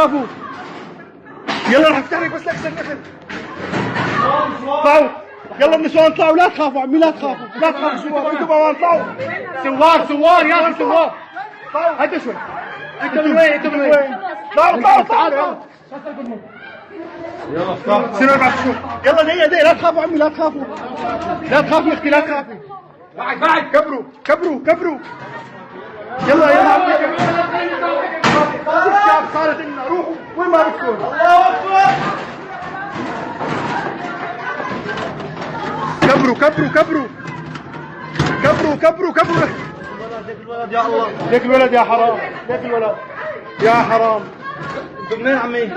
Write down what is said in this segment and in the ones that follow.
خافوا. يلا رح افتح لك بس لك نفس. طلعوا. يلا النسوان طلعوا، لا تخافوا عمي، لا تخافوا، لا تخافوا. سوار انتوا بوان، طلعوا. سوار يا اخي، سوار. طلعوا. هدوا شوي. انت من وين؟ انت من وين؟ طلعوا تعالوا يلا. يلا سيروا بعد شوي. يلا دقيقة لا تخافوا عمي، لا تخافوا. لا تخافي يا اختي، لا تخافي. بعد كبروا. يلا عمي. الشعب صارت لنا، روحوا وين ما بدكم. الله اكبر. كبروا. الولد يا الله، ليك الولد يا حرام، ليك الولد يا حرام. انتوا منين عمي؟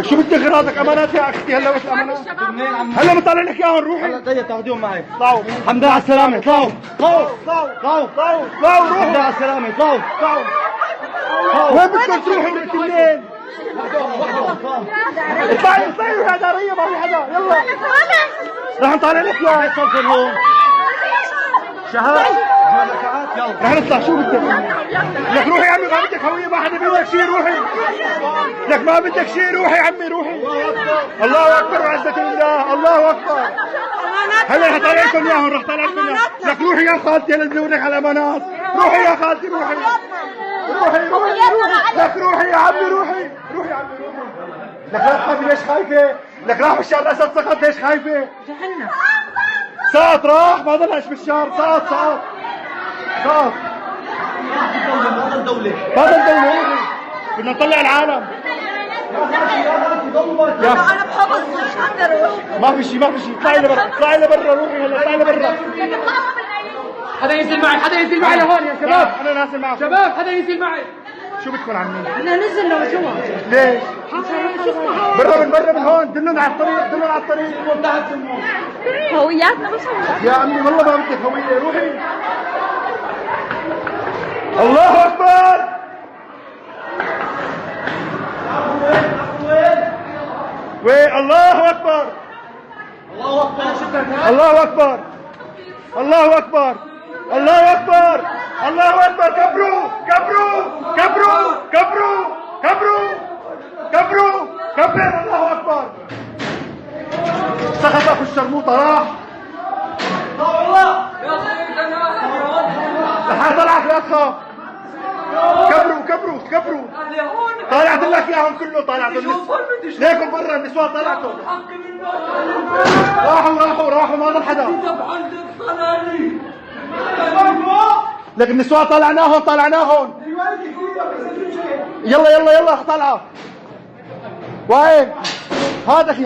شو بدك غراضك؟ امانات يا اختي. هلا بس امانات. منين عمي؟ هلا بنطلع لك اياهم، روحي. هلا دقيقة تاخذيهم معي. طلعوا. الحمد لله على السلامة. طلعوا. روحوا. الحمد لله على السلامة. طلعوا. وين بدكم تروحوا الاثنين؟ اطلعي يا دارية، ما في حدا. يلا رح نطلع لك اياه. صرتوا هون شهاد يلا رح نطلع. شو بدك؟ لك روحي يا عمي، ما بدك هوية، ما حدا بدك شيء. روحي لك، ما بدك شيء. روحي يا عمي، روحي. الله اكبر وعزة الله. الله اكبر. هلا رح طالع لكم اياهم، لك روحي يا خالتي، هلا بدورك على الامانات. روحي يا خالتي، روحي. لك روحي يا عمي، روحي يا عمي. لك لا تخافي، ليش خايفة؟ لك راح بالشهر الاسد سقط، ليش خايفة؟ سقط راح، ما ضلش بالشهر. سقط. بطل دولة. بدنا نطلع العالم. انا بحفظ، مش هقدر اروح. ما في شيء. اطلعي لبرا. روحي هلا، اطلعي لبرا. حدا ينزل معي لهون يا شباب. انا نازل معكم. شباب حدا ينزل معي. شو بدكم عمي؟ بدنا ننزل لجوا. ليش؟ برا من هون. دلونا على الطريق. هوياتنا مش يا عمي والله ما بدك هوية. روحي. الله اكبر. وين؟ الله اكبر. كبروا. الله اكبر. سقط اخو الشرموطة، راح. طلعت، لا تخاف. كبروا. طالعت لك اياهم كله. ليكم برا النسوان طلعتهم. راحوا ما ضل حدا. لك النسوان طلعناهم. يلا طلعوا. وين هذا اخي؟